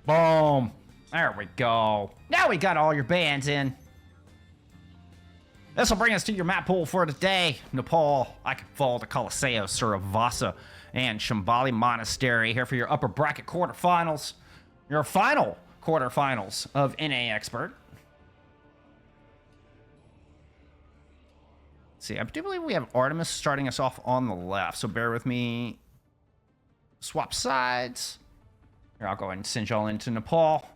Boom. There we go. Now we got all your bands in. This will bring us to your map pool for today. Nepal, I can fall to Colosseo, Suravasa, and Shambhali Monastery here for your upper bracket quarterfinals. Your final quarterfinals of NA Expert. Let's see, I do believe we have Artemis starting us off on the left, so bear with me. Swap sides. Here, I'll go ahead and send y'all into Nepal.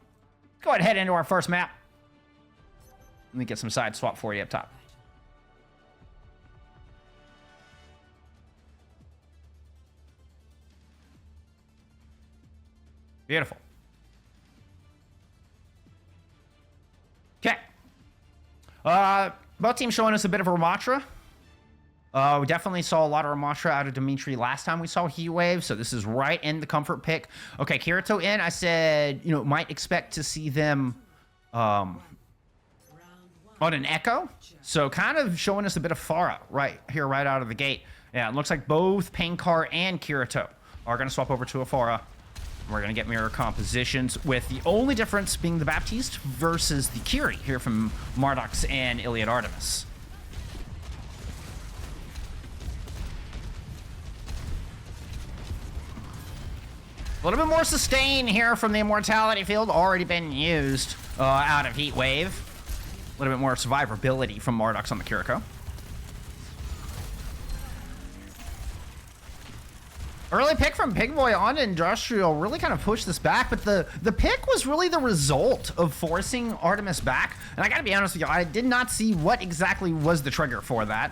Go ahead and head into our first map. Let me get some side swap for you up top. Beautiful. Okay. Both teams showing us a bit of Ramatra. We definitely saw a lot of Ramatra out of Dimitri last time we saw Heatwave, so this is right in the comfort pick. Okay, Kirito in. I said, you know, might expect to see them on an Echo. So kind of showing us a bit of Pharah right here, right out of the gate. Yeah, it looks like both Pankar and Kirito are going to swap over to a Pharah. We're going to get mirror compositions, with the only difference being the Baptiste versus the Kiri here from Mardox and Iliad Artemis. A little bit more sustain here from the Immortality Field, already been used out of Heatwave. A little bit more survivability from Mardox on the Kiriko. Early pick from Pigboy on Industrial really kind of pushed this back, but the pick was really the result of forcing Artemis back. And I gotta be honest with you, I did not see what exactly was the trigger for that.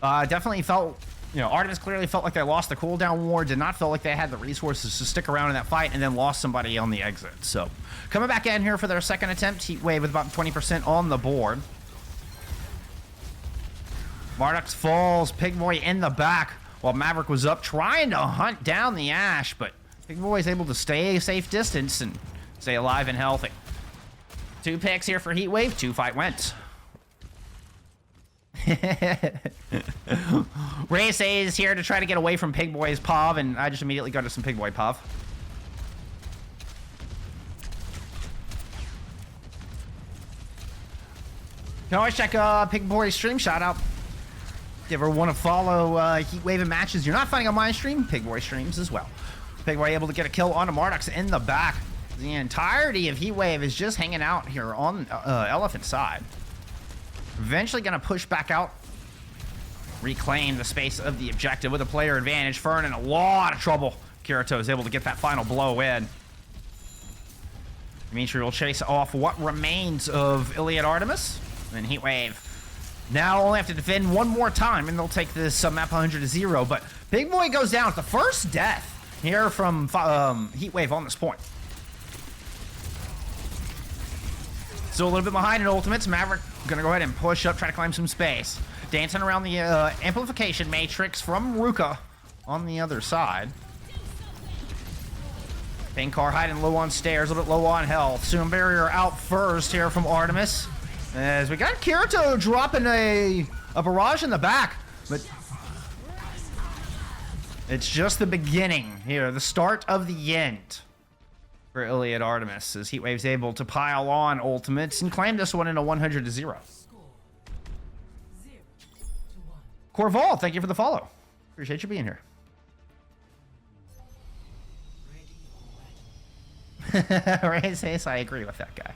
Definitely felt, you know, Artemis clearly felt like they lost the cooldown war, did not feel like they had the resources to stick around in that fight, and then lost somebody on the exit. So coming back in here for their second attempt, Heatwave with about 20% on the board. Mardox falls, Pigboy in the back, while Maverick was up trying to hunt down the Ash, but Pigboy is able to stay a safe distance and stay alive and healthy. 2 picks here for Heatwave, 2 fight wins. Race A is here to try to get away from Pigboy's POV, and I just immediately go to some Pigboy POV. You can always check Pigboy's stream, shout out. If you ever want to follow Heatwave and matches you're not finding on my stream, Pigboy streams as well. Pigboy able to get a kill on Mardox in the back. The entirety of Heatwave is just hanging out here on Elephant side. Eventually going to push back out, reclaim the space of the objective with a player advantage. Fern in a lot of trouble. Kirito is able to get that final blow in. Dimitri will chase off what remains of Iliad Artemis. And Heatwave now only have to defend one more time, and they'll take this map 100-0. But Pigboy goes down with the first death here from Heatwave on this point. Still a little bit behind in ultimates. Maverick gonna go ahead and push up, try to climb some space. Dancing around the amplification matrix from Ruka on the other side. Pankar hiding low on stairs, a little bit low on health. Soon Barrier out first here from Artemis. As we got Kirito dropping a barrage in the back, but it's just the beginning here, the start of the end for Iliad Artemis, as Heatwave's able to pile on ultimates and claim this one in a 100-0. Corval, thank you for the follow. Appreciate you being here. Ray says I agree with that guy.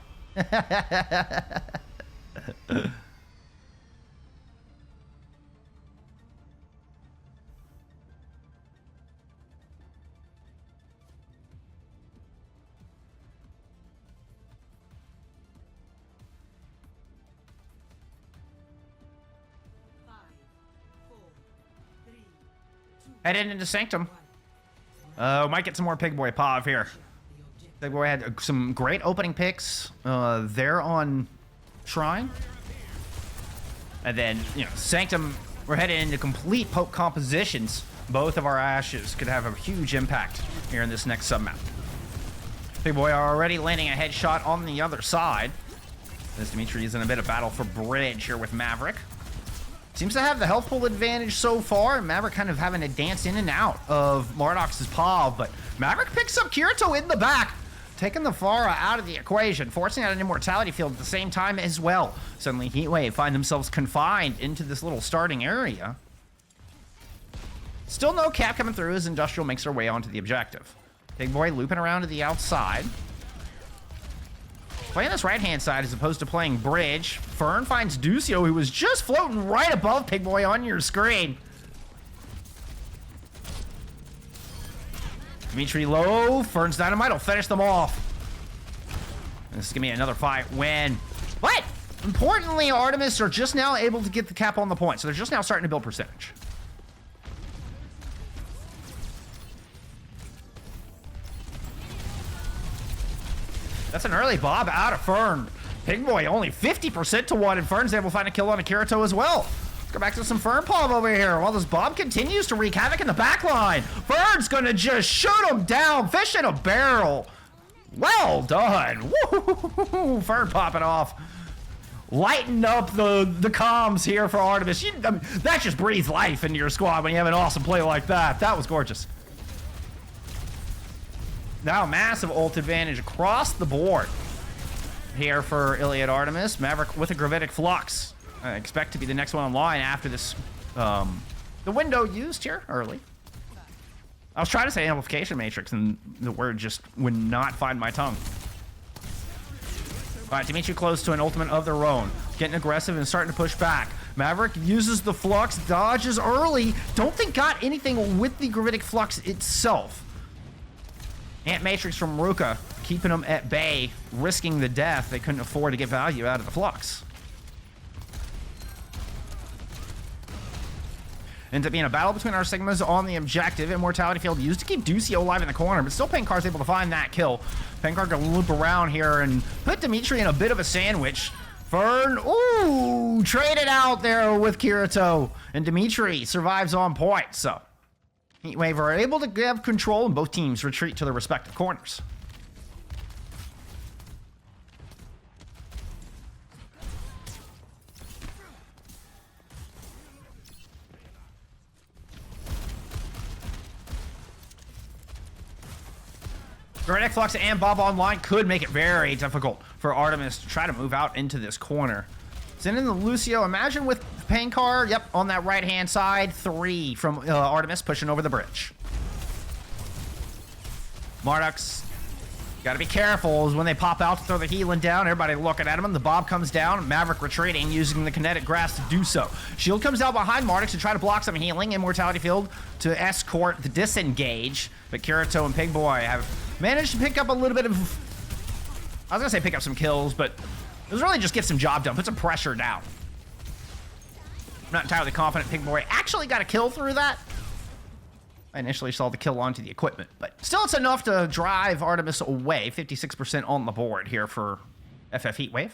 Heading into Sanctum. Might get some more Pigboy POV here. Pigboy had some great opening picks there on Shrine. And then, you know, Sanctum, we're heading into complete Pope compositions. Both of our Ashes could have a huge impact here in this next submap. Pigboy already landing a headshot on the other side. This Dimitri is in a bit of battle for bridge here with Maverick. Seems to have the health pool advantage so far. Maverick kind of having to dance in and out of Mardox's paw, but Maverick picks up Kirito in the back, taking the Pharah out of the equation, forcing out an immortality field at the same time as well. Suddenly, Heatwave find themselves confined into this little starting area. Still no cap coming through as Industrial makes their way onto the objective. Big Boy looping around to the outside. Playing this right-hand side as opposed to playing bridge. Fern finds Ducio, who was just floating right above Pig Boy on your screen. Dimitri low. Fern's dynamite will finish them off. This is going to be another fight win. But, importantly, Artemis are just now able to get the cap on the point. So they're just now starting to build percentage. That's an early Bob out of Fern. Pig Boy only 50% to 1, and Fern's able to find a kill on a Kirito as well. Let's go back to some Fern Palm over here while this Bob continues to wreak havoc in the back line. Fern's gonna just shoot him down, fish in a barrel. Well done. Woo! Fern popping off. Lighten up the comms here for Artemis. That just breathes life into your squad when you have an awesome play like that. That was gorgeous. Now massive ult advantage across the board here for Iliad Artemis. Maverick with a Gravitic Flux. I expect to be the next one online after this, the window used here early. I was trying to say Amplification Matrix and the word just would not find my tongue. All right, Dimitri close to an ultimate of their own. Getting aggressive and starting to push back. Maverick uses the Flux, dodges early. Don't think got anything with the Gravitic Flux itself. Ant Matrix from Ruka, keeping them at bay, risking the death. They couldn't afford to get value out of the Flux. Ends up being a battle between our Sigmas on the objective. Immortality field used to keep Ducio alive in the corner, but still Penkar's able to find that kill. Penkar gonna loop around here and put Dimitri in a bit of a sandwich. Fern, ooh, traded out there with Kirito, and Dimitri survives on point, so Heatwave are able to have control, and both teams retreat to their respective corners. Gravitic Flux and Bob Online could make it very difficult for Artemis to try to move out into this corner. Sending the Lucio, imagine with Penkar, yep, on that right-hand side, 3 from Artemis pushing over the bridge. Mardox, gotta be careful is when they pop out to throw the healing down. Everybody looking at him. The Bob comes down. Maverick retreating, using the kinetic grasp to do so. Shield comes out behind Mardox to try to block some healing. Immortality field to escort the disengage. But Kirito and Pig Boy have managed to pick up a little bit of... I was gonna say pick up some kills, but it was really just get some job done, put some pressure down. I'm not entirely confident Pig Boy actually got a kill through that. I initially saw the kill onto the equipment, but still it's enough to drive Artemis away. 56% on the board here for FF Heatwave.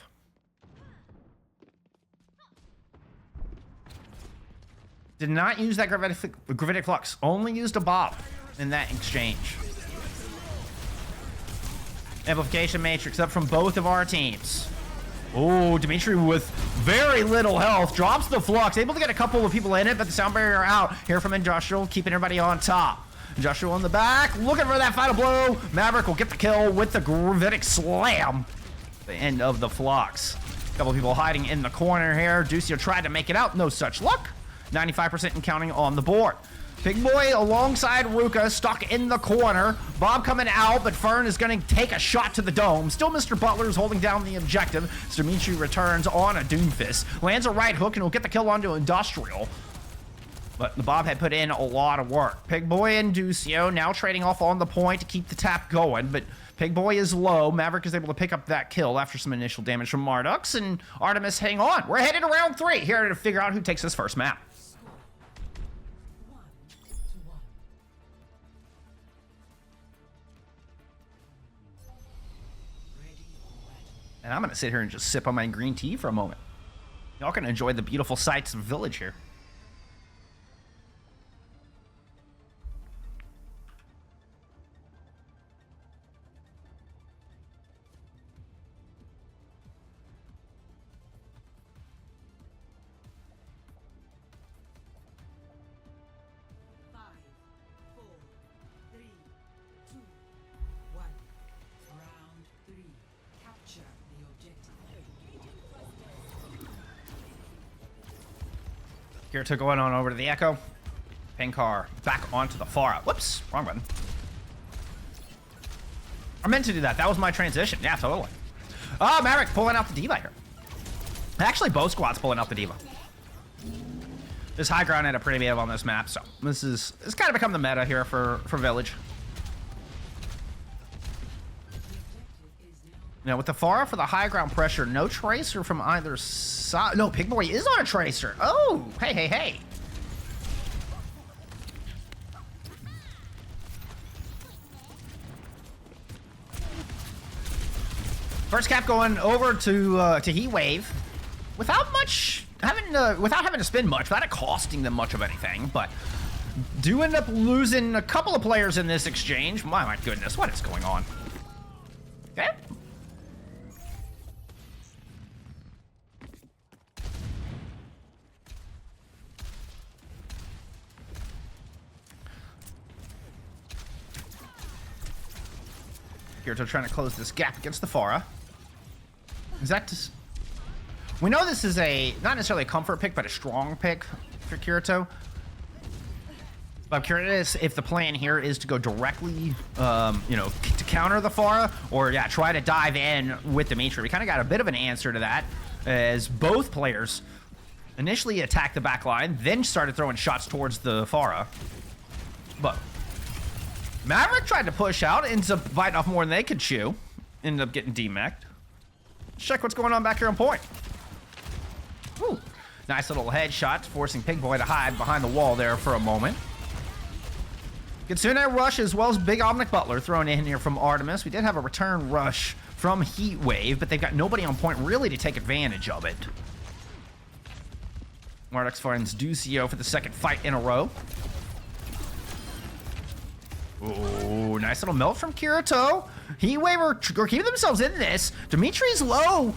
Did not use that Gravitic Flux, only used a Bob in that exchange. Amplification Matrix up from both of our teams. Oh, Dimitri with very little health drops the Flux, able to get a couple of people in it, but the sound barrier out here from Industrial, keeping everybody on top. Industrial in the back, looking for that final blow. Maverick will get the kill with the Gravitic Slam. The end of the Flux. A couple of people hiding in the corner here. Ducio tried to make it out, no such luck. 95% and counting on the board. Big Boy alongside Ruka, stuck in the corner. Bob coming out, but Fern is going to take a shot to the dome. Still Mr. Butler is holding down the objective. Dimitri returns on a Doomfist. Lands a right hook and will get the kill onto Industrial. But the Bob had put in a lot of work. Pig Boy and Ducio now trading off on the point to keep the tap going, but Pig Boy is low. Maverick is able to pick up that kill after some initial damage from Mardox, and Artemis hang on. We're headed to round 3 here to figure out who takes this first map. And I'm going to sit here and just sip on my green tea for a moment. Y'all can enjoy the beautiful sights of Village here. Kirito going on over to the Echo. Penkar back onto the Pharah. Whoops, wrong button. I meant to do that. That was my transition. Yeah, totally. Oh, Maverick pulling out the D.Va here. Actually, both squads pulling out the D.Va. This high ground had a pretty big on this map, so it's kind of become the meta here for Village. Now, with the Pharah for the high ground pressure, no tracer from either side. No, Pig Boy is on a tracer. Oh, hey, hey, hey. First cap going over to Heatwave without having to spend much, without it costing them much of anything, but do end up losing a couple of players in this exchange. My goodness, what is going on? Okay. Kirito trying to close this gap against the Pharah. Is that just... We know this is not necessarily a comfort pick, but a strong pick for Kirito. But I'm curious if the plan here is to go directly, to counter the Pharah, or yeah, try to dive in with Dimitri. We kind of got a bit of an answer to that, as both players initially attacked the back line, then started throwing shots towards the Pharah. But Maverick tried to push out, ends up biting off more than they could chew, ended up getting demeched. Check what's going on back here on point. Ooh, nice little headshot, forcing Pig Boy to hide behind the wall there for a moment. Kitsune rush as well as Big Omnic Butler thrown in here from Artemis. We did have a return rush from Heatwave, but they've got nobody on point really to take advantage of it. Marduk's finds Ducio for the second fight in a row. Ooh, nice little melt from Kirito. Heatwave are keeping themselves in this. Dimitri's low,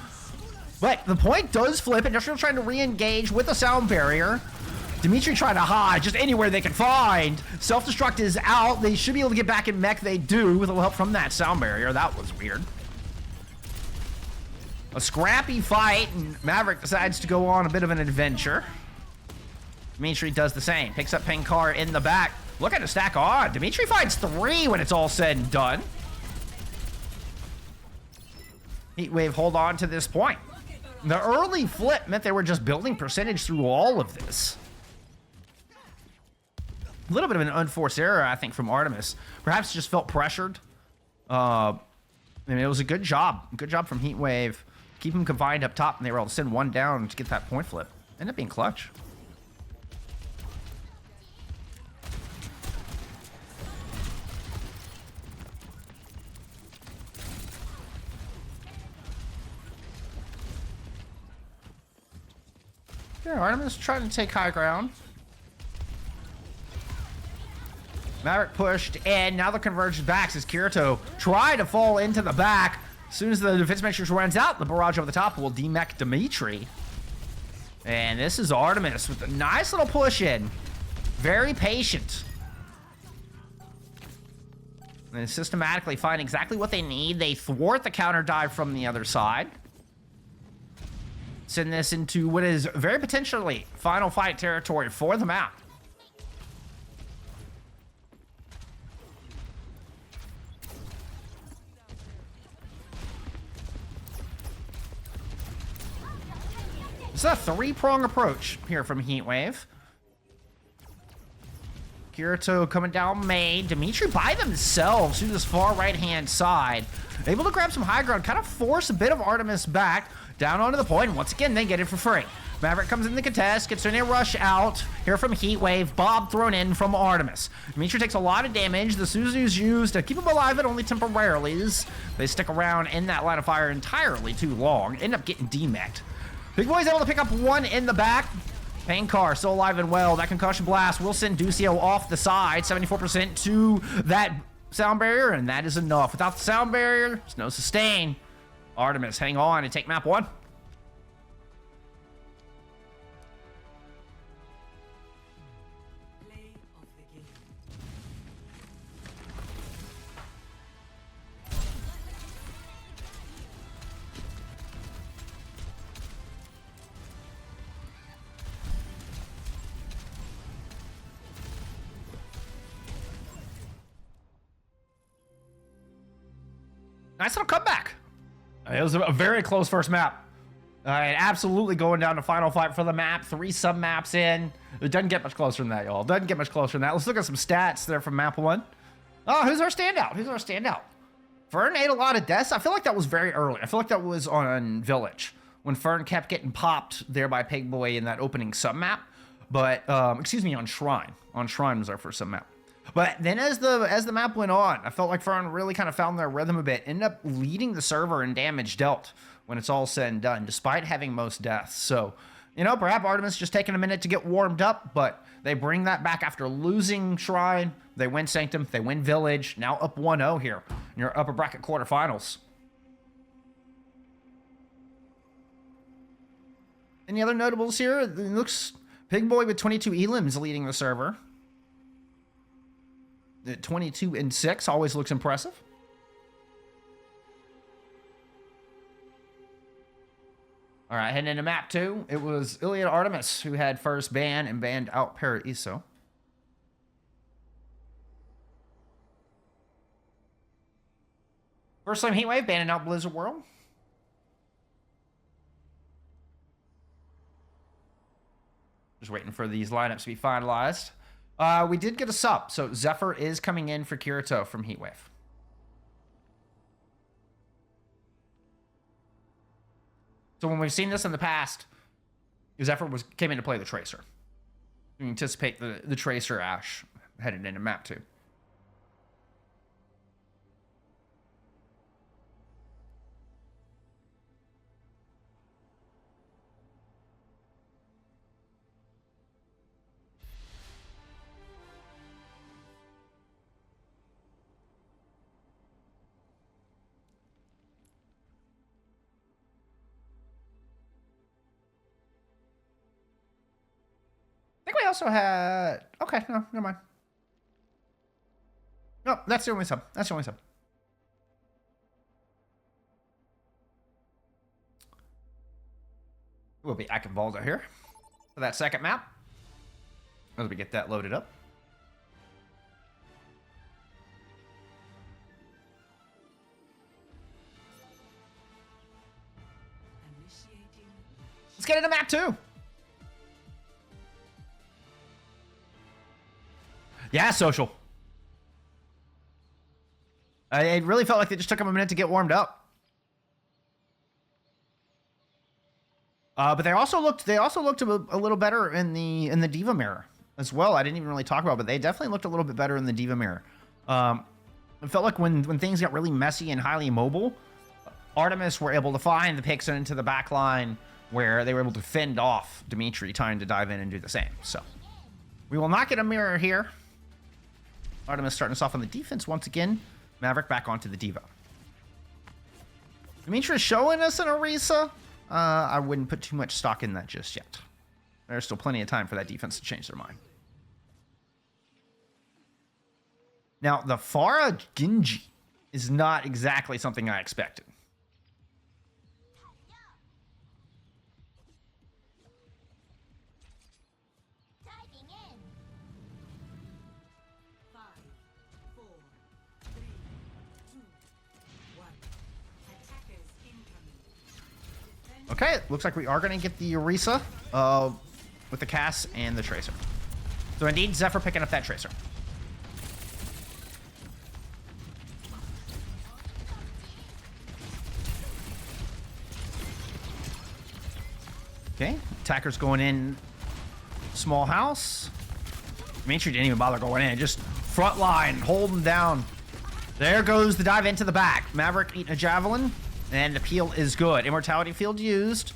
but the point does flip. Industrial trying to re-engage with a sound barrier. Dimitri trying to hide just anywhere they can find. Self-destruct is out. They should be able to get back in mech. They do, with a little help from that sound barrier. That was weird. A scrappy fight, and Maverick decides to go on a bit of an adventure. Dimitri does the same. Picks up Penkar in the back. Look at the stack on. Dimitri finds 3 when it's all said and done. Heatwave hold on to this point. The early flip meant they were just building percentage through all of this. A little bit of an unforced error, I think, from Artemis. Perhaps just felt pressured. I mean, it was a good job. Good job from Heatwave. Keep them confined up top, and they were able to send one down to get that point flip. Ended up being clutch. Yeah, Artemis trying to take high ground. Maverick pushed, and now the converged backs as Kirito try to fall into the back. As soon as the defense matrix runs out, the barrage over the top will demech Dimitri. And this is Artemis with a nice little push in. Very patient. And systematically find exactly what they need. They thwart the counter dive from the other side. Send this into what is very potentially final fight territory for the map. It's a 3-prong approach here from Heatwave. Kirito coming down main. Dimitri by themselves to this far right-hand side. Able to grab some high ground, kind of force a bit of Artemis back. Down onto the point. Once again, they get it for free. Maverick comes in the contest, gets in a rush out. Here from Heatwave, Bob thrown in from Artemis. Dimitri takes a lot of damage. The Suzu's used to keep him alive, but only temporarily. They stick around in that line of fire entirely too long. End up getting demeched. Big Boy's able to pick up 1 in the back. Penkar still alive and well. That concussion blast will send Ducio off the side. 74% to that sound barrier, and that is enough. Without the sound barrier, there's no sustain. Artemis, hang on and take map 1. Nice little comeback. It was a very close first map. And absolutely going down to final fight for the map. 3 sub-maps in. It doesn't get much closer than that, y'all. Doesn't get much closer than that. Let's look at some stats there from map 1. Oh, who's our standout? Who's our standout? Fern ate a lot of deaths. I feel like that was very early. I feel like that was on Village when Fern kept getting popped there by Pig Boy in that opening sub-map. But, excuse me, on Shrine. On Shrine was our first sub-map. But then as the map went on, I felt like Fern really kind of found their rhythm a bit. Ended up leading the server in damage dealt when it's all said and done, despite having most deaths. So, you know, perhaps Artemis just taking a minute to get warmed up, but they bring that back after losing Shrine. They win Sanctum, they win Village, now up 1-0 here in your upper bracket quarterfinals. Any other notables here? It looks Pig Boy with 22 elims leading the server. 22-6 always looks impressive. All right, heading into map 2, it was Iliad Artemis who had first ban and banned out Paraiso. First time Heatwave banning out Blizzard World. Just waiting for these lineups to be finalized. We did get a sub, so Zephyr is coming in for Kirito from Heatwave. So when we've seen this in the past, Zephyr came in to play the Tracer. We anticipate the Tracer Ash headed into map 2. I think we also had... Okay, no, never mind. No, that's the only sub. That's the only sub. We'll be Akinvalda here for that second map. As we get that loaded up. Let's get into map 2. Yeah, social. It really felt like they just took them a minute to get warmed up. But they also looked a little better in the Diva mirror as well. I didn't even really talk about it, but they definitely looked a little bit better in the Diva mirror. It felt like when things got really messy and highly mobile, Artemis were able to find the picks into the back line where they were able to fend off Dimitri trying to dive in and do the same. So we will not get a mirror here. Artemis starting us off on the defense once again. Maverick back onto the Diva. Dimitri's showing us an Orisa. I wouldn't put too much stock in that just yet. There's still plenty of time for that defense to change their mind. Now, the Pharah Genji is not exactly something I expected. Okay, looks like we are going to get the Orisa with the Cass and the Tracer. So indeed, Zephyr picking up that Tracer. Okay, attacker's going in small house. Dimitri didn't even bother going in, just front line, holding down. There goes the dive into the back. Maverick eating a javelin. And the peel is good. Immortality field used.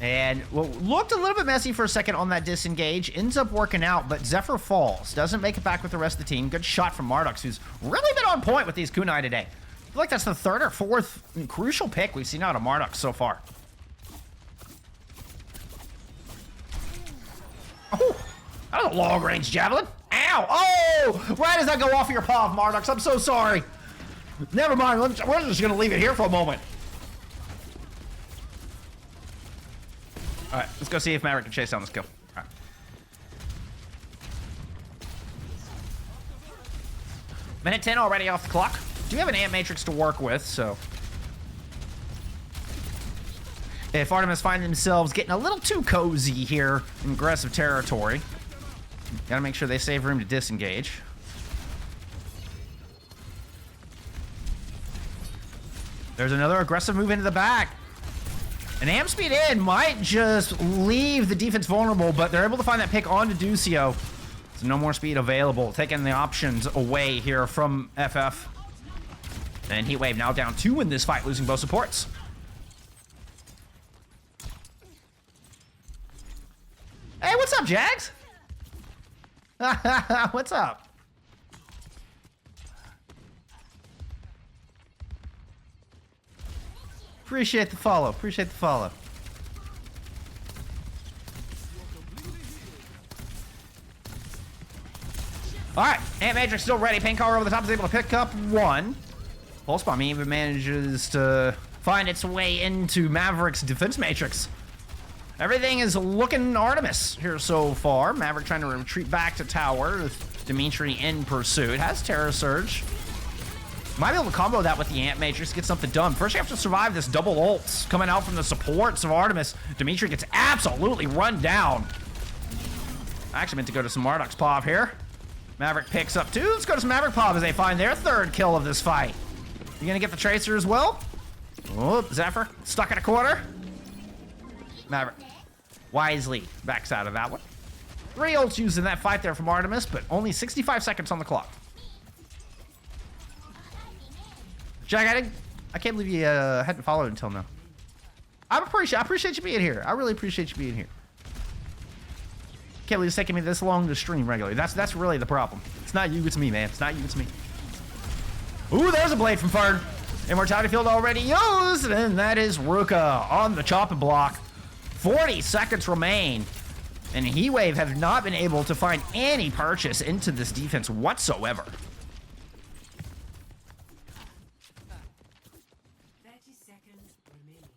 And what looked a little bit messy for a second on that disengage. Ends up working out, but Zephyr falls. Doesn't make it back with the rest of the team. Good shot from Mardux, who's really been on point with these kunai today. I feel like that's the third or fourth crucial pick we've seen out of Mardux so far. Oh, that was a long-range javelin. Ow! Oh! Right as I go off of your paw, Mardux. I'm so sorry. Never mind, we're just going to leave it here for a moment. Alright, let's go see if Maverick can chase down this kill. Alright. Minute 10 already off the clock. do have an Ant Matrix to work with, so if Artemis find themselves getting a little too cozy here in aggressive territory, gotta make sure they save room to disengage. There's another aggressive move into the back. And Amp Speed in might just leave the defense vulnerable, but they're able to find that pick onto Ducio. So no more speed available, taking the options away here from FF. And Heatwave now down 2 in this fight, losing both supports. Hey, what's up, Jags? What's up? Appreciate the follow. Appreciate the follow. Alright, Ant Matrix still ready. Pain Collar over the top is able to pick up 1. Pulse Bomb even manages to find its way into Maverick's defense matrix. Everything is looking Artemis here so far. Maverick trying to retreat back to tower with Dimitri in pursuit. Has Terror Surge. Might be able to combo that with the Ant Matrix, get something done. First, you have to survive this double ults coming out from the supports of Artemis. Dimitri gets absolutely run down. I actually meant to go to some Marduk's Pov here. Maverick picks up 2. Let's go to some Maverick Pov as they find their 3rd kill of this fight. You gonna get the Tracer as well? Oh, Zephyr stuck in a corner. Maverick wisely backs out of that one. 3 ults used in that fight there from Artemis, but only 65 seconds on the clock. Jack, I can't believe you hadn't followed until now. I appreciate you being here. I really appreciate you being here. Can't believe it's taking me this long to stream regularly. That's really the problem. It's not you, it's me, man. It's not you, it's me. Ooh, there's a blade from Fern. Immortality field already used, and that is Ruka on the chopping block. 40 seconds remain, and Heatwave have not been able to find any purchase into this defense whatsoever. 30 seconds remaining.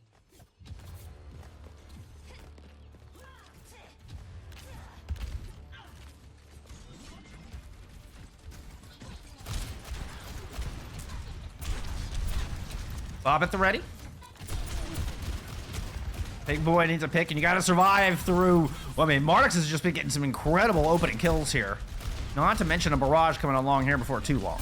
Bob at the ready. Big boy needs a pick, and you gotta survive through... Well, I mean, Mardux has just been getting some incredible opening kills here. Not to mention a barrage coming along here before too long.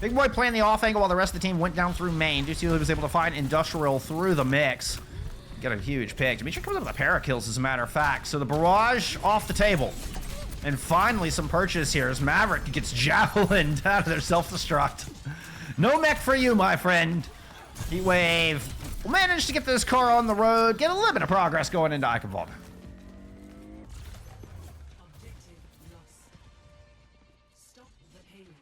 Big boy playing the off angle while the rest of the team went down through main. Ducio was able to find Industrial through the mix. Get a huge pick. Dimitri comes up with a pair of kills, as a matter of fact. So the barrage off the table. And finally some purchase here as Maverick gets javelined out of their self-destruct. No mech for you, my friend. Heatwave will manage to get this car on the road, get a little bit of progress going into Eichenwald. Objective lost. Stop the payload.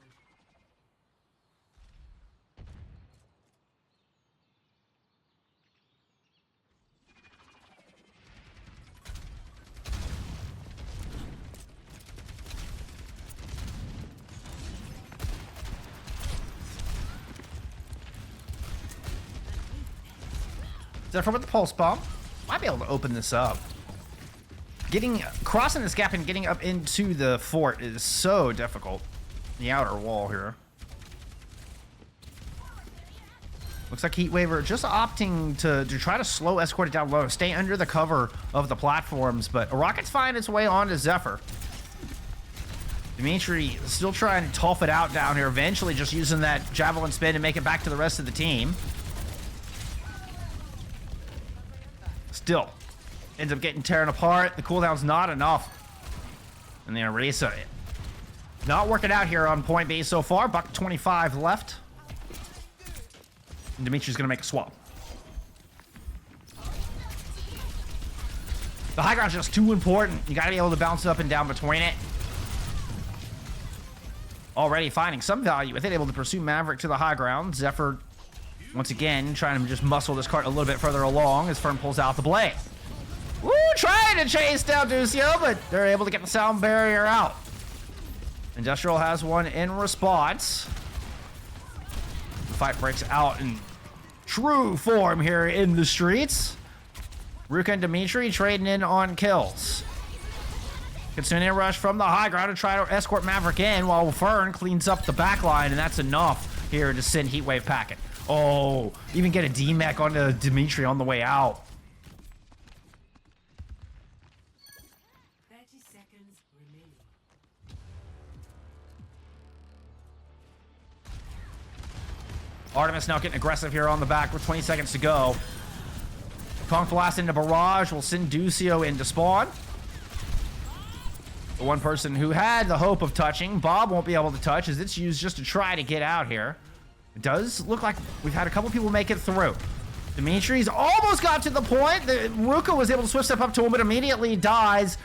Zephyr with the pulse bomb. Might be able to open this up. Crossing this gap and getting up into the fort is so difficult. The outer wall here. Looks like Heatwave are just opting to try to slow escort it down low, stay under the cover of the platforms, but a rocket's finding its way onto Zephyr. Dimitri still trying to tough it out down here, eventually just using that javelin spin to make it back to the rest of the team. Still ends up getting tearing apart. The cooldown's not enough. And the Arisa not working out here on point B so far. Buck 25 left. And Dimitri's gonna make a swap. The high ground's just too important. You gotta be able to bounce up and down between it. Already finding some value with it, able to pursue Maverick to the high ground. Zephyr once again, trying to just muscle this cart a little bit further along as Fern pulls out the blade. Woo, trying to chase down Ducio, but they're able to get the sound barrier out. Industrial has one in response. The fight breaks out in true form here in the streets. Ruka and Dimitri trading in on kills. Kitsune rush from the high ground to try to escort Maverick in while Fern cleans up the back line, and that's enough here to send Heatwave packing. Oh, even get a D-Mech onto Dimitri on the way out. 30 seconds remaining. Artemis now getting aggressive here on the back with 20 seconds to go. Conk Blast into Barrage will send Ducio into spawn. The one person who had the hope of touching, Bob won't be able to touch as it's used just to try to get out here. It does look like we've had a couple people make it through. Dimitri's almost got to the point. Ruka was able to swift step up to him, but immediately dies.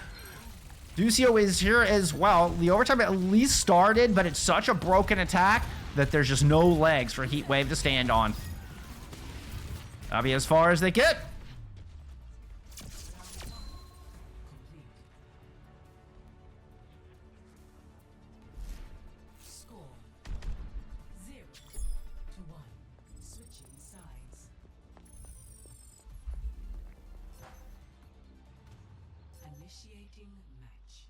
Ducio is here as well. The overtime at least started, but it's such a broken attack that there's just no legs for Heatwave to stand on. That'll be as far as they get. Score 0-1. Switching sides. Initiating match.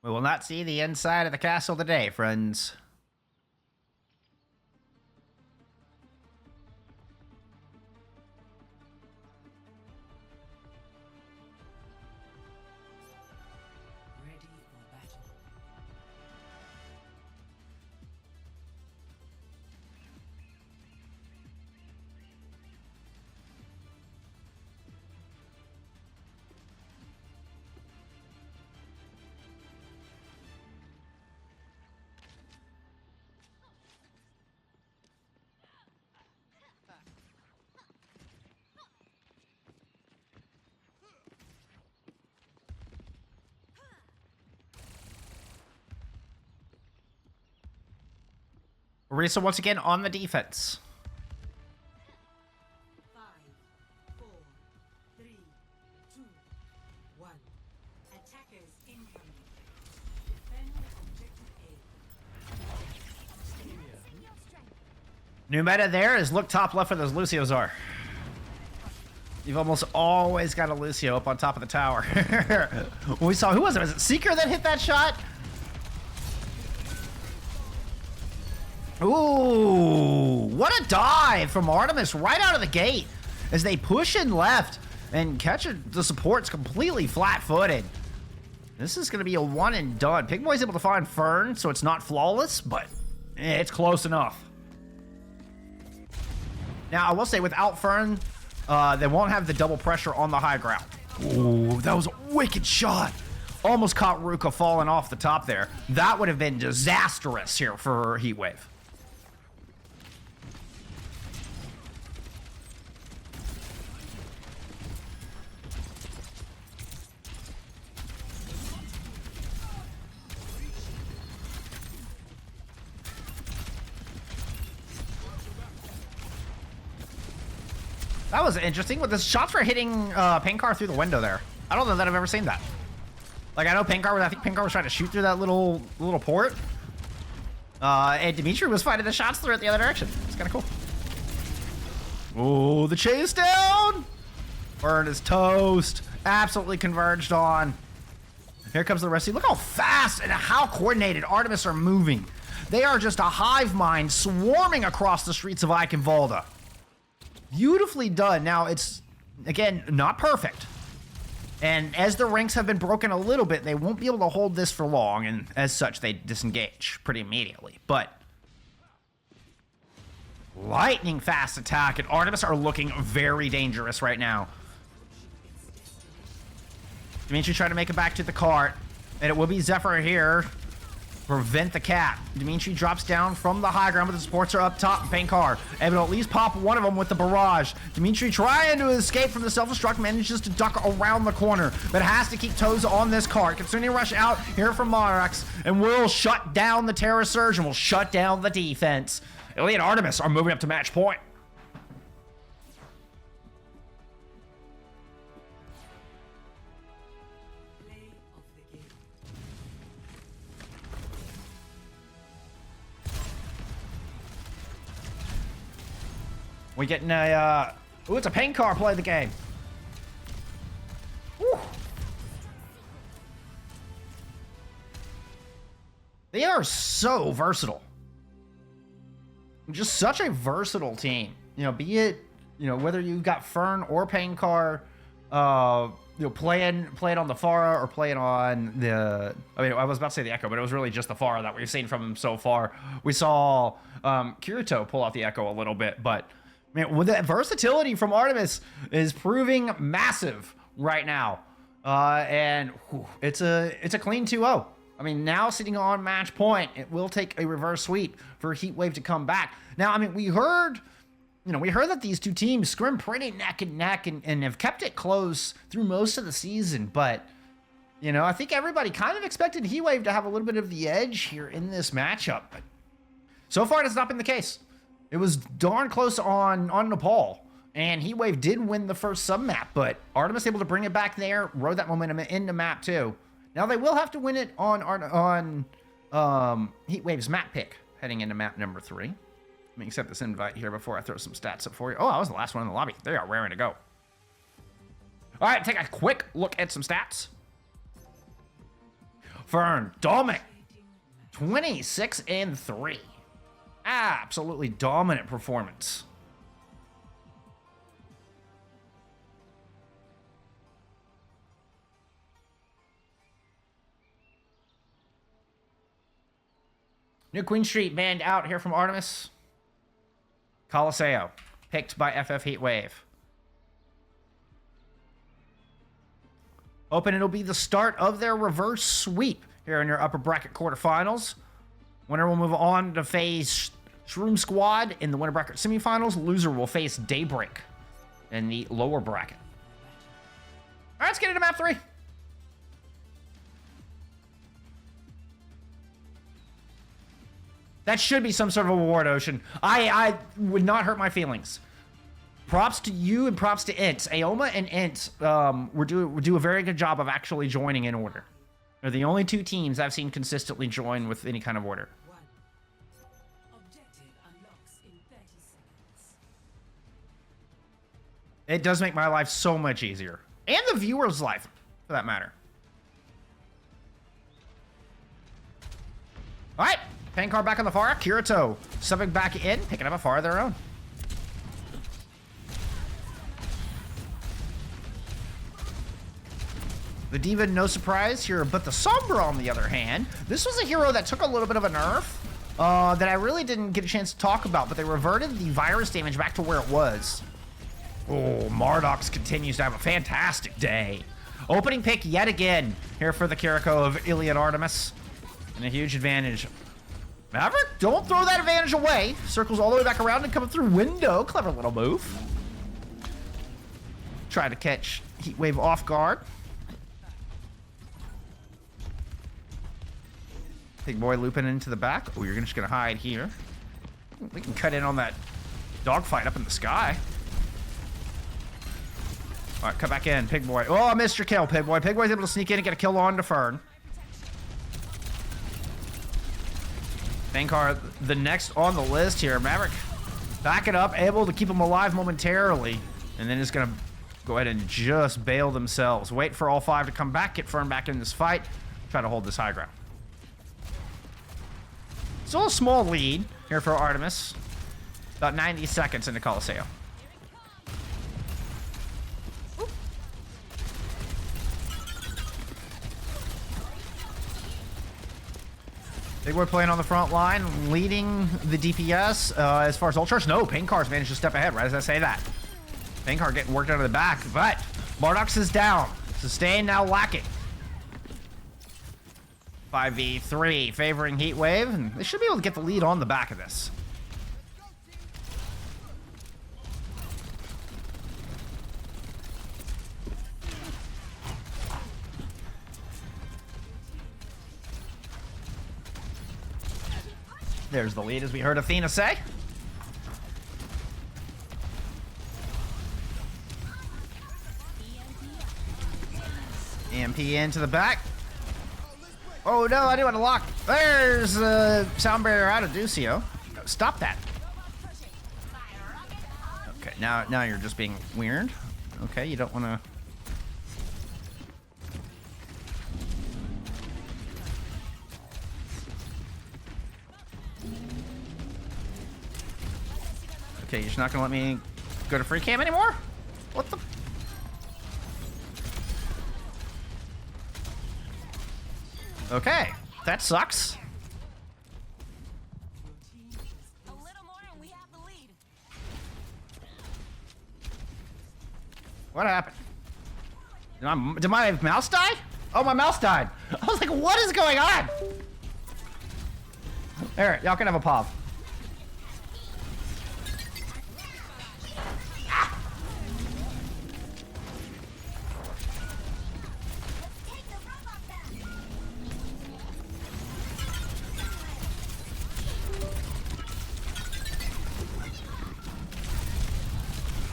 We will not see the inside of the castle today, friends. Ready for battle. Orisa once again on the defense. 5, 4, 3, 2, 1. Attackers incoming. Defend objective A. New meta there is look top left where those Lucios are. You've almost always got a Lucio up on top of the tower. We saw, who was it? Was it Seeker that hit that shot? Ooh, what a dive from Artemis right out of the gate as they push in left and catch the supports completely flat-footed. This is going to be a one and done. Pigboy's able to find Fern, so it's not flawless, but it's close enough. Now, I will say, without Fern, they won't have the double pressure on the high ground. Ooh, that was a wicked shot. Almost caught Ruka falling off the top there. That would have been disastrous here for Heatwave. That was interesting. With the shots were hitting Pankar through the window there. I don't know that I've ever seen that. Like, I think Pankar was trying to shoot through that little port. And Dimitri was fighting the shots through it the other direction. It's kind of cool. Ooh, the chase down. Burn is toast. Absolutely converged on. Here comes the rest. Look how fast and how coordinated Artemis are moving. They are just a hive mind swarming across the streets of Eichenwalde. Beautifully done. Now, it's, again, not perfect. And as the ranks have been broken a little bit, they won't be able to hold this for long, and as such, they disengage pretty immediately. But lightning fast attack, and Artemis are looking very dangerous right now. Dimitri trying to make it back to the cart, and it will be Zephyr here. Prevent the cap. Dimitri drops down from the high ground, but the supports are up top. Pankar able to at least pop one of them with the barrage. Dimitri trying to escape from the self-destruct, manages to duck around the corner, but has to keep toes on this cart. Kitsune rush out here from Morax, and will shut down the Terra Surge and will shut down the defense. Iliad and Artemis are moving up to match point. Play of the game. We getting a, ooh, it's a paint car play the game. Woo. They are so versatile. Just such a versatile team. You know, be it, you know, whether you've got Fern or paint car, you know, playing on the Pharah or playing on the, I mean, I was about to say the Echo, but it was really just the Pharah that we've seen from him so far. We saw Kirito pull out the Echo a little bit, but man, with that versatility from Artemis is proving massive right now. And whew, it's a clean 2-0. I mean, now sitting on match point, it will take a reverse sweep for Heatwave to come back. Now, I mean, we heard that these two teams scrim pretty neck and neck and have kept it close through most of the season. But, you know, I think everybody kind of expected Heatwave to have a little bit of the edge here in this matchup. But so far, it's not been the case. It was darn close on Nepal. And Heatwave did win the first sub-map, but Artemis able to bring it back there, rode that momentum into map 2. Now they will have to win it on Heatwave's map pick heading into map number 3. Let me accept this invite here before I throw some stats up for you. Oh, I was the last one in the lobby. They are raring to go. All right, take a quick look at some stats. Fern, dominant. 26-3. Absolutely dominant performance. New Queen Street banned out here from Artemis. Coliseo, picked by FF Heatwave. Hoping it'll be the start of their reverse sweep here in your upper bracket quarterfinals. Winner will move on to face Shroom Squad in the winner bracket semifinals. Loser will face Daybreak in the lower bracket. All right, let's get into map 3. That should be some sort of award, Ocean. I would not hurt my feelings. Props to you and props to Int. Aoma and Int do a very good job of actually joining in order. They're the only two teams I've seen consistently join with any kind of order. Objective unlocks in 30 seconds. It does make my life so much easier. And the viewer's life, for that matter. All right. Pankar back on the Pharah. Kirito subbing back in, picking up a Pharah of their own. The Diva, no surprise here, but the Sombra, on the other hand, this was a hero that took a little bit of a nerf that I really didn't get a chance to talk about, but they reverted the virus damage back to where it was. Oh, Mardox continues to have a fantastic day. Opening pick yet again here for the Kiriko of Iliad Artemis. And a huge advantage. Maverick, don't throw that advantage away. Circles all the way back around and coming through window. Clever little move. Try to catch Heatwave off guard. Big boy looping into the back. Oh, you're just going to hide here. We can cut in on that dogfight up in the sky. All right, cut back in, Pig Boy. Oh, I missed your kill, Pig Boy. Pig Boy's able to sneak in and get a kill on to Fern. Bankar, the next on the list here. Maverick back it up, able to keep him alive momentarily, and then is going to go ahead and just bail themselves. Wait for all 5 to come back, get Fern back in this fight, try to hold this high ground. Still a small lead here for Artemis. About 90 seconds into Coliseo. Big Boy playing on the front line, leading the DPS as far as ult charge. No, Painkar's managed to step ahead right as I say that. Painkar getting worked out of the back, but Mardox is down. Sustain now lacking. 5v3 favoring Heatwave, and they should be able to get the lead on the back of this. There's the lead, as we heard Athena say. EMP into the back. Oh no, I didn't want to lock. There's sound barrier out of Ducio. Stop that. now you're just being weird. Okay, you don't want to. Okay, you're just not gonna let me go to free cam anymore? What the? Okay, that sucks. A little more and we have the lead. What happened? Did my mouse die? Oh, my mouse died. I was like, what is going on? Alright, y'all can have a pop.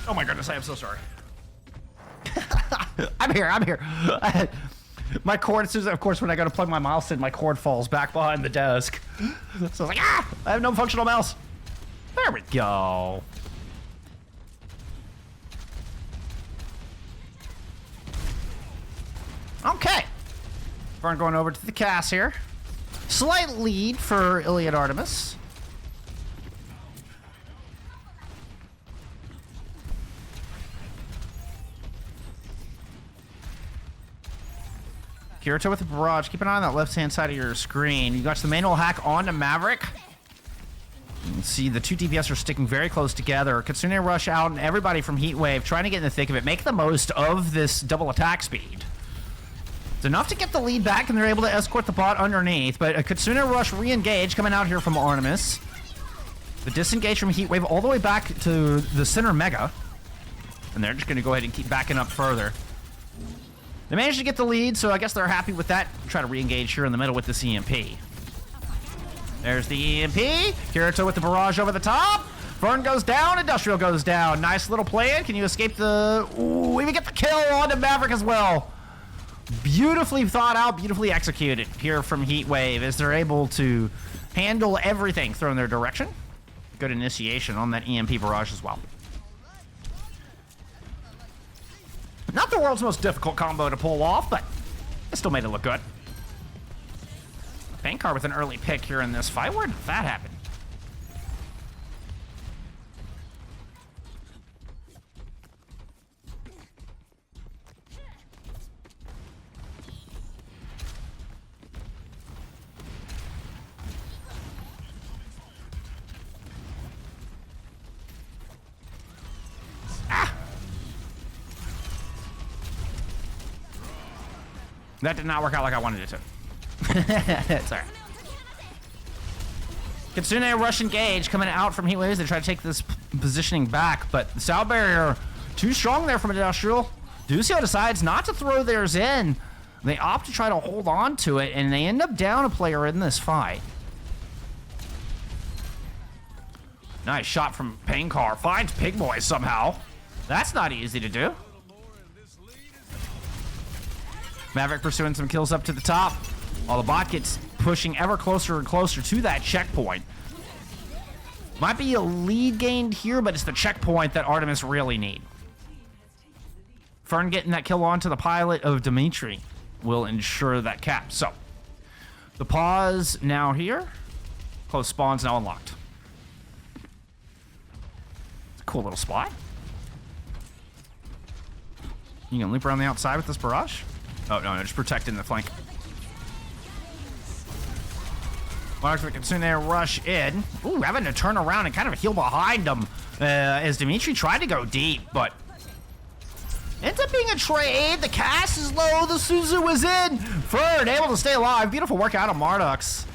Oh my goodness, I am so sorry. I'm here. My cord, as soon as, of course, when I go to plug my mouse in, my cord falls back behind the desk. So I was like, I have no functional mouse. There we go. Okay. We're going over to the cast here. Slight lead for Iliad Artemis. Kirito with the barrage. Keep an eye on that left-hand side of your screen. You got the manual hack onto Maverick. You can see the two DPS are sticking very close together. Kitsune rush out and everybody from Heatwave trying to get in the thick of it. Make the most of this double attack speed. It's enough to get the lead back and they're able to escort the bot underneath. But a Kitsune rush re-engage coming out here from Artemis. The disengage from Heatwave all the way back to the center Mega. And they're just going to go ahead and keep backing up further. They managed to get the lead, so I guess they're happy with that. Try to re-engage here in the middle with the EMP. There's the EMP. Kirito with the barrage over the top. Fern goes down. Industrial goes down. Nice little plan. Can you escape the... Ooh, even get the kill onto Maverick as well. Beautifully thought out, beautifully executed here from Heatwave as they're able to handle everything thrown their direction. Good initiation on that EMP barrage as well. Not the world's most difficult combo to pull off, but it still made it look good. Bankar with an early pick here in this fight. Where did that happen? That did not work out like I wanted it to. It's alright. Kitsune rush engage coming out from Heatwaves. They try to take this positioning back, but the sound barrier too strong there from Industrial. Ducio decides not to throw theirs in. They opt to try to hold on to it, and they end up down a player in this fight. Nice shot from Paincar. Finds Pigboy somehow. That's not easy to do. Maverick pursuing some kills up to the top, while the bot gets pushing ever closer and closer to that checkpoint. Might be a lead gained here, but it's the checkpoint that Artemis really need. Fern getting that kill onto the pilot of Dimitri will ensure that cap. So, the pause now here. Close spawns now unlocked. It's a cool little spot. You can loop around the outside with this barrage? Oh, no, just protecting the flank. Marks the Kitsune rush in. Ooh, having to turn around and kind of heal behind them as Dimitri tried to go deep, but ends up being a trade. The cast is low. The Suzu is in. Fern able to stay alive. Beautiful work out of Mardux.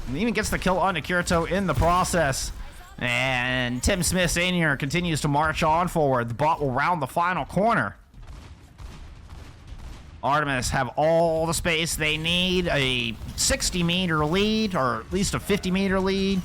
And even gets the kill onto Kirito in the process. And Tim Smith Sr. continues to march on forward. The bot will round the final corner. Artemis have all the space they need. A 60-meter lead, or at least a 50-meter lead.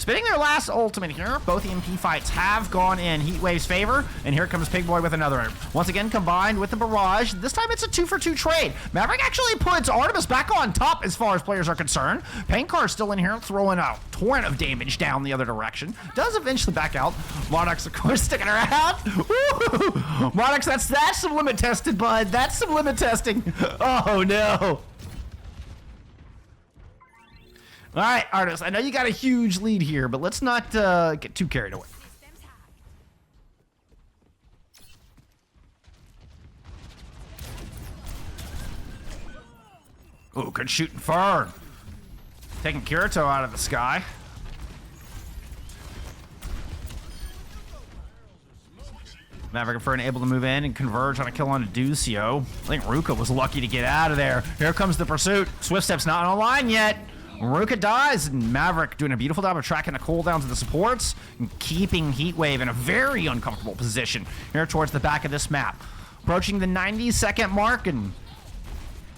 spinning their last ultimate here. Both EMP fights have gone in Heatwave's favor, and here comes Pig Boy with another. Once again, combined with the barrage. This time it's a 2-for-2 trade. Maverick actually puts Artemis back on top as far as players are concerned. Paincar still in here, throwing a torrent of damage down the other direction. Does eventually back out. Monarch's, of course, sticking around. Woo! Monarch's, that's some limit tested, bud. That's some limit testing. Oh, no. All right, Artemis, I know you got a huge lead here, but let's not get too carried away. Oh, good shooting Fern. Taking Kirito out of the sky. Maverick and Fern able to move in and converge on a kill on Ducio. I think Ruka was lucky to get out of there. Here comes the pursuit. Swift Step's not online yet. Ruka dies, and Maverick doing a beautiful job of tracking the cooldowns of the supports and keeping Heatwave in a very uncomfortable position here towards the back of this map. Approaching the 90-second mark, and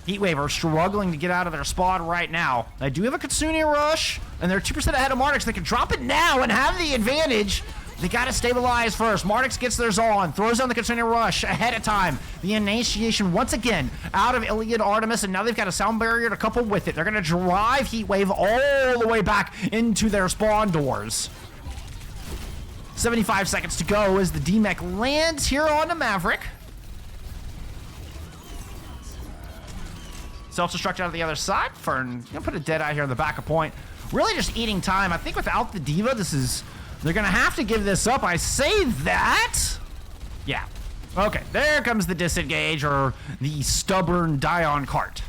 Heatwave are struggling to get out of their spot right now. They do have a Kitsune rush, and they're 2% ahead of Marnix. They can drop it now and have the advantage. They gotta stabilize first. Marnix gets theirs on, throws down the Kitsune rush ahead of time. The initiation once again out of Iliad Artemis, and now they've got a sound barrier to couple with it. They're gonna drive Heatwave all the way back into their spawn doors. 75 seconds to go as the DMEC lands here on the Maverick. Self-destruct out of the other side. Fern gonna put a dead eye here on the back of point. Really just eating time. I think without the Diva, they're gonna have to give this up. I say that. Yeah. Okay, there comes the disengage, or the stubborn Dion cart.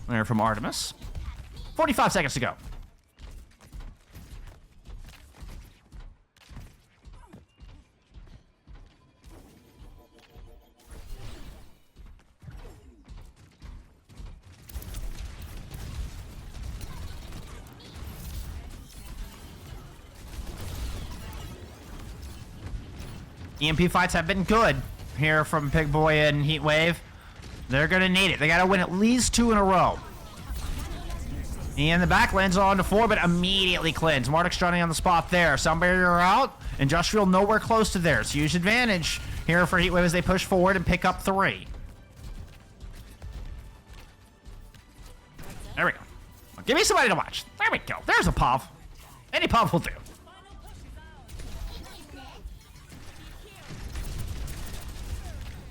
There from Artemis. 45 seconds to go. EMP fights have been good here from Pig Boy and Heatwave. They're gonna need it. They gotta win at least 2 in a row. And the back lands on to 4, but immediately cleanse. Marduk's running on the spot there. Sound barrier out. Industrial nowhere close to theirs. Huge advantage here for Heatwave as they push forward and pick up 3. There we go. Give me somebody to watch. There we go. There's a POV. Any POV will do.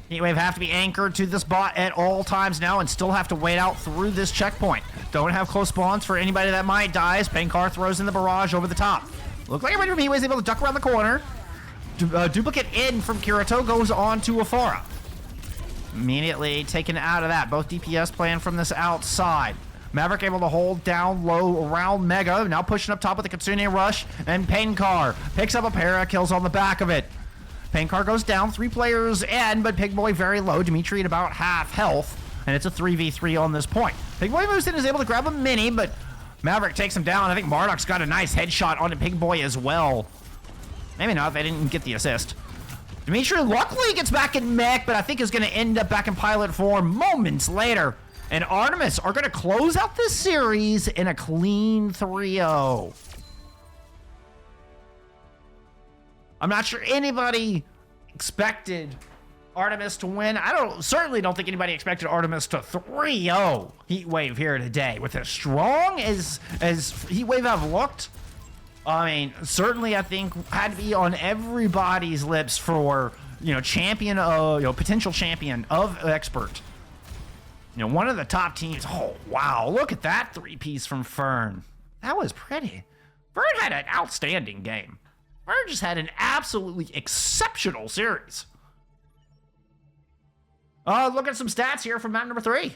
Heatwave have to be anchored to this bot at all times now and still have to wait out through this checkpoint. Don't have close spawns for anybody that might die as Paincar throws in the barrage over the top. Look like everybody from Heatwave is able to duck around the corner. Duplicate in from Kirito goes on to Afara. Immediately taken out of that. Both DPS playing from this outside. Maverick able to hold down low around Mega. Now pushing up top with the Kitsune Rush. And Paincar picks up a pair of kills on the back of it. Paincar goes down, 3 players in, but Pig Boy very low. Dimitri at about half health, and it's a 3v3 on this point. Pig Boy moves in, is able to grab a mini, but Maverick takes him down. I think Marduk's got a nice headshot onto Pig Boy as well. Maybe not, they didn't get the assist. Dimitri luckily gets back in mech, but I think is going to end up back in pilot form moments later. And Artemis are going to close out this series in a clean 3-0. I'm not sure anybody expected Artemis to win. Certainly don't think anybody expected Artemis to 3-0 Heatwave here today. With as strong as Heatwave have looked, I mean, certainly I think had to be on everybody's lips for, champion of, potential champion of expert. One of the top teams. Oh, wow. Look at that 3-piece from Fern. That was pretty. Fern had an outstanding game. Fern just had an absolutely exceptional series. Look at some stats here from map number 3.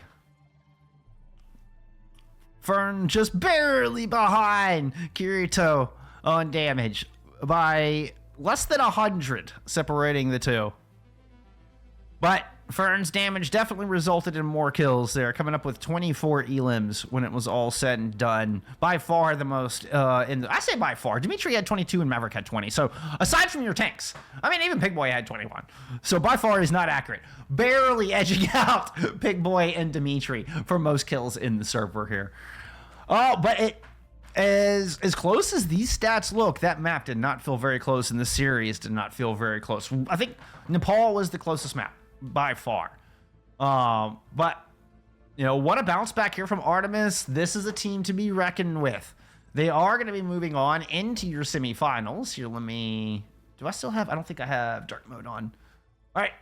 Fern just barely behind Kirito on damage by less than 100, separating the two. But Fern's damage definitely resulted in more kills there, coming up with 24 elims when it was all said and done. By far the most, I say by far, Dimitri had 22 and Maverick had 20. So aside from your tanks, I mean, even Pig Boy had 21. So by far is not accurate. Barely edging out Pig Boy and Dimitri for most kills in the server here. Oh, but as close as these stats look, that map did not feel very close, and the series did not feel very close. I think Nepal was the closest map by far. But you know, what a bounce back here from Artemis. This is a team to be reckoned with. They are going to be moving on into your semifinals. Here, let me... Do I still have... I don't think I have dark mode on. All right.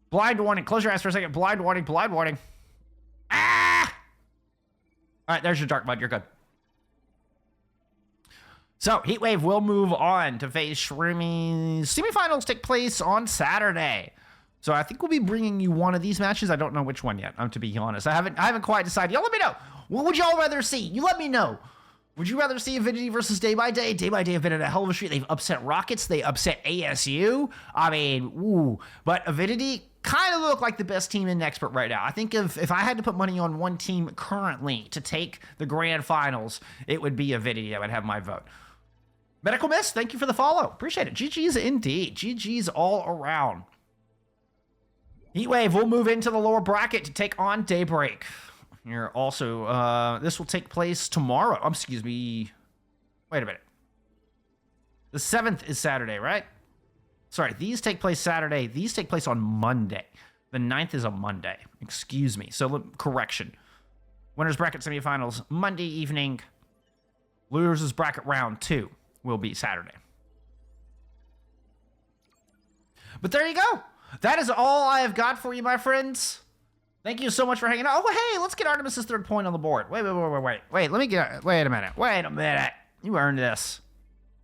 Blind warning. Close your eyes for a second. Blind warning. Blind warning. Ah! All right, there's your dark mode. You're good. So, Heatwave will move on to face Shroomies. Semifinals take place on Saturday. So I think we'll be bringing you one of these matches. I don't know which one yet, to be honest. I haven't quite decided. Y'all let me know. What would y'all rather see? You let me know. Would you rather see Avidity versus Day by Day? Day by Day have been in a hell of a streak. They've upset Rockets. They upset ASU. I mean, ooh. But Avidity kind of look like the best team in Expert right now. I think if I had to put money on one team currently to take the grand finals, it would be Avidity. I would have my vote. Medical Miss, thank you for the follow. Appreciate it. GG's indeed. GG's all around. Heatwave will move into the lower bracket to take on Daybreak. Here also, this will take place tomorrow. Excuse me. Wait a minute. The 7th is Saturday, right? Sorry, these take place Saturday. These take place on Monday. The 9th is a Monday. Excuse me. So, correction. Winners bracket semifinals, Monday evening. Losers bracket round 2 will be Saturday. But there you go. That is all I have got for you, my friends. Thank you so much for hanging out. Oh, hey, let's get Artemis' 3rd point on the board. Wait, let me get... Wait a minute. You earned this.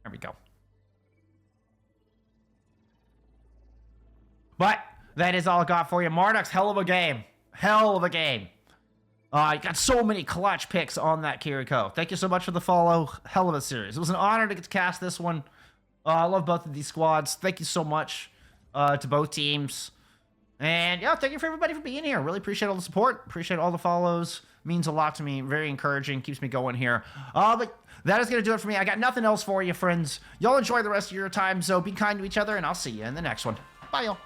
There we go. But that is all I got for you. Marduk's hell of a game. Hell of a game. You got so many clutch picks on that Kiriko. Thank you so much for the follow. Hell of a series. It was an honor to get to cast this one. I love both of these squads. Thank you so much. To both teams. And yeah, thank you for everybody for being here. Really appreciate all the support. Appreciate all the follows. Means a lot to me. Very encouraging. Keeps me going here. But that is going to do it for me. I got nothing else for you, friends. Y'all enjoy the rest of your time. So be kind to each other, and I'll see you in the next one. Bye, y'all.